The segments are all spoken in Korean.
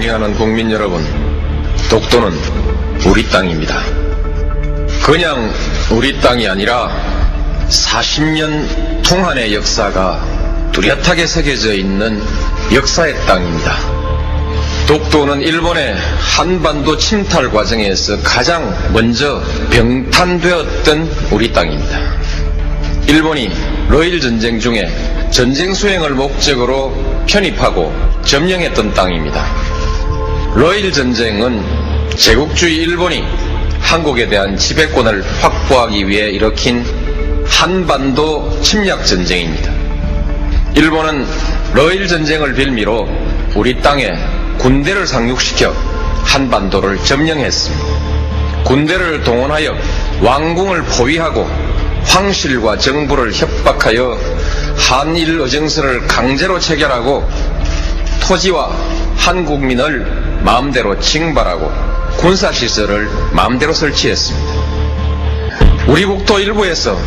존경하는 국민 여러분, 독도는 우리 땅입니다. 그냥 우리 땅이 아니라 40년 통한의 역사가 뚜렷하게 새겨져 있는 역사의 땅입니다. 독도는 일본의 한반도 침탈 과정에서 가장 먼저 병탄되었던 우리 땅입니다. 일본이 러일 전쟁 중에 전쟁 수행을 목적으로 편입하고 점령했던 땅입니다. 러일 전쟁은 제국주의 일본이 한국에 대한 지배권을 확보하기 위해 일으킨 한반도 침략 전쟁입니다. 일본은 러일 전쟁을 빌미로 우리 땅에 군대를 상륙시켜 한반도를 점령했습니다. 군대를 동원하여 왕궁을 포위하고 황실과 정부를 협박하여 한일 의정서를 강제로 체결하고 토지와 한국민을 마음대로 징발하고 군사시설을 마음대로 설치했습니다. 우리 국토 일부에서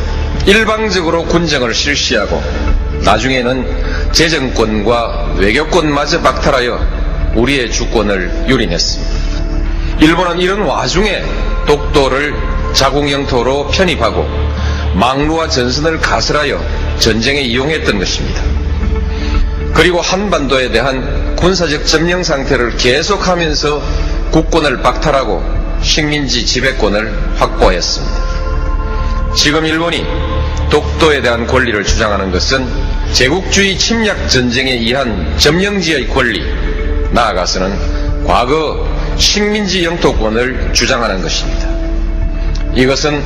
일방적으로 군정을 실시하고 나중에는 재정권과 외교권마저 박탈하여 우리의 주권을 유린했습니다. 일본은 이런 와중에 독도를 자국 영토로 편입하고 망루와 전선을 가설하여 전쟁에 이용했던 것입니다. 그리고 한반도에 대한 군사적 점령 상태를 계속하면서 국권을 박탈하고 식민지 지배권을 확보했습니다. 지금 일본이 독도에 대한 권리를 주장하는 것은 제국주의 침략 전쟁에 의한 점령지의 권리, 나아가서는 과거 식민지 영토권을 주장하는 것입니다. 이것은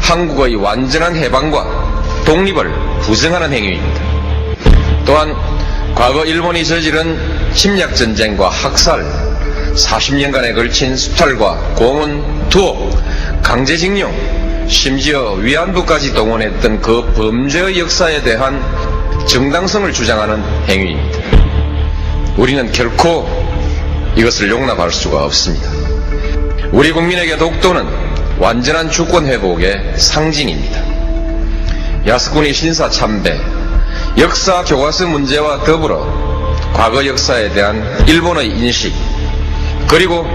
한국의 완전한 해방과 독립을 부정하는 행위입니다. 또한 과거 일본이 저지른 침략 전쟁과 학살, 40년간에 걸친 수탈과 고문, 투옥, 강제징용, 심지어 위안부까지 동원했던 그 범죄의 역사에 대한 정당성을 주장하는 행위입니다. 우리는 결코 이것을 용납할 수가 없습니다. 우리 국민에게 독도는 완전한 주권 회복의 상징입니다. 야스쿠니 신사 참배, 역사 교과서 문제와 더불어 과거 역사에 대한 일본의 인식, 그리고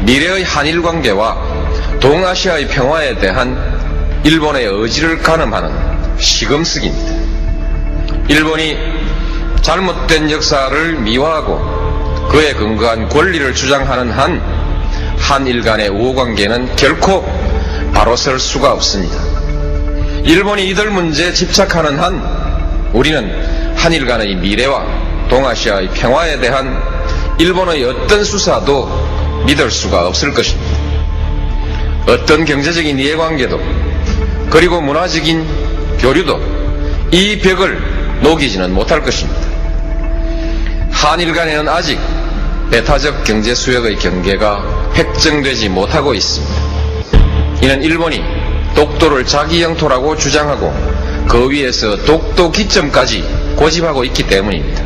미래의 한일 관계와 동아시아의 평화에 대한 일본의 의지를 가늠하는 시금석입니다. 일본이 잘못된 역사를 미화하고 그에 근거한 권리를 주장하는 한 한일 간의 우호관계는 결코 바로 설 수가 없습니다. 일본이 이들 문제에 집착하는 한 우리는 한일 간의 미래와 동아시아의 평화에 대한 일본의 어떤 수사도 믿을 수가 없을 것입니다. 어떤 경제적인 이해관계도 그리고 문화적인 교류도 이 벽을 녹이지는 못할 것입니다. 한일 간에는 아직 배타적 경제 수역의 경계가 획정되지 못하고 있습니다. 이는 일본이 독도를 자기 영토라고 주장하고 그 위에서 독도 기점까지 고집하고 있기 때문입니다.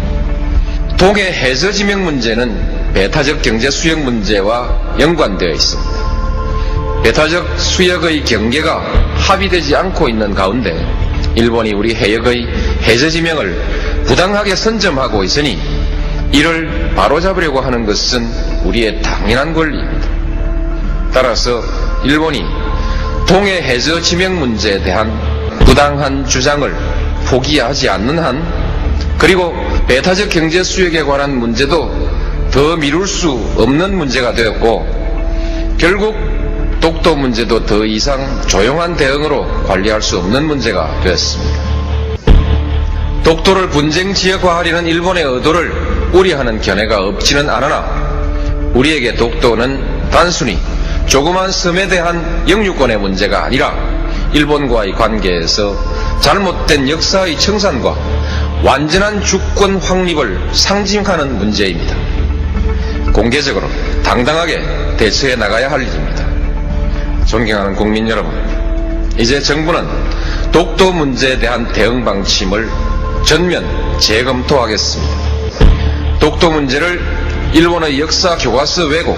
동해 해저 지명 문제는 배타적 경제 수역 문제와 연관되어 있습니다. 배타적 수역의 경계가 합의되지 않고 있는 가운데 일본이 우리 해역의 해저 지명을 부당하게 선점하고 있으니 이를 바로잡으려고 하는 것은 우리의 당연한 권리입니다. 따라서 일본이 동해 해저 지명 문제에 대한 부당한 주장을 포기하지 않는 한, 그리고 배타적 경제 수역에 관한 문제도 더 미룰 수 없는 문제가 되었고, 결국 독도 문제도 더 이상 조용한 대응으로 관리할 수 없는 문제가 되었습니다. 독도를 분쟁 지역화하려는 일본의 의도를 우려하는 견해가 없지는 않으나 우리에게 독도는 단순히 조그만 섬에 대한 영유권의 문제가 아니라 일본과의 관계에서 잘못된 역사의 청산과 완전한 주권 확립을 상징하는 문제입니다. 공개적으로 당당하게 대처해 나가야 할 일입니다. 존경하는 국민 여러분, 이제 정부는 독도 문제에 대한 대응 방침을 전면 재검토하겠습니다. 독도 문제를 일본의 역사 교과서 왜곡,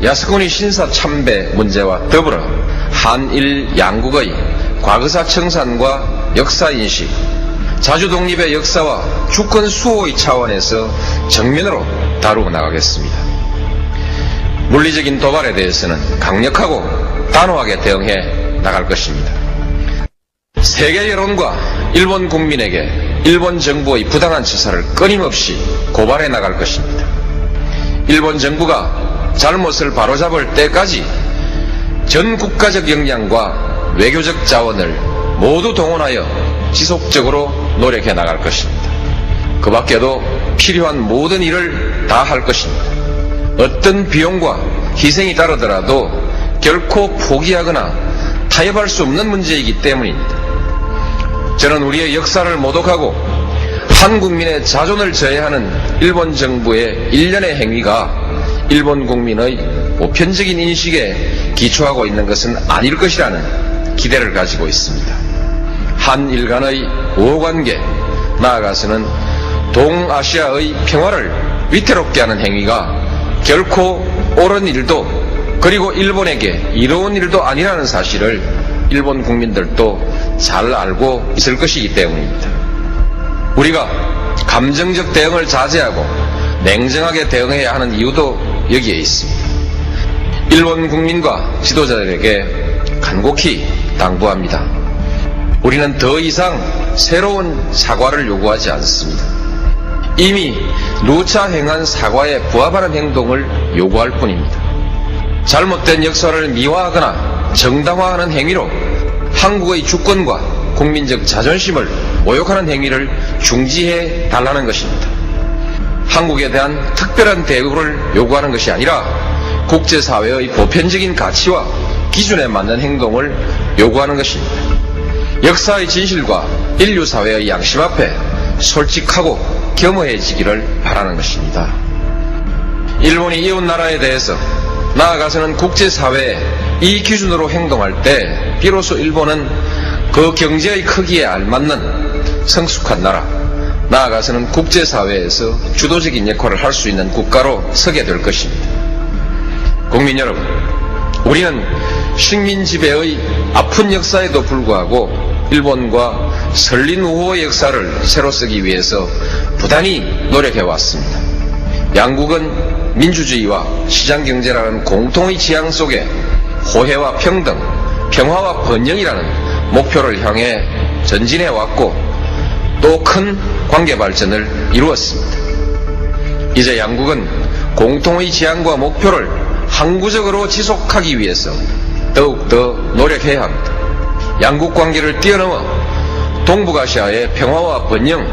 야스쿠니 신사 참배 문제와 더불어 한일 양국의 과거사 청산과 역사인식, 자주독립의 역사와 주권 수호의 차원에서 정면으로 다루어 나가겠습니다. 물리적인 도발에 대해서는 강력하고 단호하게 대응해 나갈 것입니다. 세계 여론과 일본 국민에게 일본 정부의 부당한 처사를 끊임없이 고발해 나갈 것입니다. 일본 정부가 잘못을 바로잡을 때까지 전 국가적 역량과 외교적 자원을 모두 동원하여 지속적으로 노력해 나갈 것입니다. 그 밖에도 필요한 모든 일을 다 할 것입니다. 어떤 비용과 희생이 따르더라도 결코 포기하거나 타협할 수 없는 문제이기 때문입니다. 저는 우리의 역사를 모독하고 한 국민의 자존을 저해하는 일본 정부의 일련의 행위가 일본 국민의 보편적인 인식에 기초하고 있는 것은 아닐 것이라는 기대를 가지고 있습니다. 한일 간의 우호관계, 나아가서는 동아시아의 평화를 위태롭게 하는 행위가 결코 옳은 일도 그리고 일본에게 이로운 일도 아니라는 사실을 일본 국민들도 잘 알고 있을 것이기 때문입니다. 우리가 감정적 대응을 자제하고 냉정하게 대응해야 하는 이유도 여기에 있습니다. 일본 국민과 지도자들에게 간곡히 당부합니다. 우리는 더 이상 새로운 사과를 요구하지 않습니다. 이미 누차 행한 사과에 부합하는 행동을 요구할 뿐입니다. 잘못된 역사를 미화하거나 정당화하는 행위로 한국의 주권과 국민적 자존심을 모욕하는 행위를 중지해 달라는 것입니다. 한국에 대한 특별한 대우를 요구하는 것이 아니라 국제사회의 보편적인 가치와 기준에 맞는 행동을 요구하는 것입니다. 역사의 진실과 인류사회의 양심 앞에 솔직하고 겸허해지기를 바라는 것입니다. 일본이 이웃나라에 대해서 나아가서는 국제사회에 이 기준으로 행동할 때 비로소 일본은 그 경제의 크기에 알맞는 성숙한 나라, 나아가서는 국제사회에서 주도적인 역할을 할 수 있는 국가로 서게 될 것입니다. 국민 여러분, 우리는 식민 지배의 아픈 역사에도 불구하고 일본과 설린 우호의 역사를 새로 쓰기 위해서 부단히 노력해 왔습니다. 양국은 민주주의와 시장경제라는 공통의 지향 속에 호혜와 평등, 평화와 번영이라는 목표를 향해 전진해 왔고 또 큰 관계 발전을 이루었습니다. 이제 양국은 공통의 지향과 목표를 항구적으로 지속하기 위해서 더욱더 노력해야 합니다. 양국 관계를 뛰어넘어 동북아시아의 평화와 번영,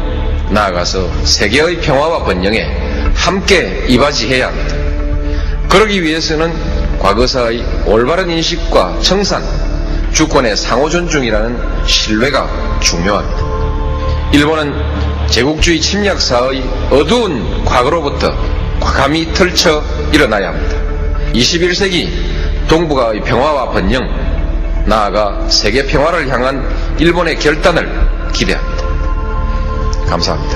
나아가서 세계의 평화와 번영에 함께 이바지해야 합니다. 그러기 위해서는 과거사의 올바른 인식과 청산, 주권의 상호 존중이라는 신뢰가 중요합니다. 일본은 제국주의 침략사의 어두운 과거로부터 과감히 털쳐 일어나야 합니다. 21세기 동북아의 평화와 번영, 나아가 세계 평화를 향한 일본의 결단을 기대합니다. 감사합니다.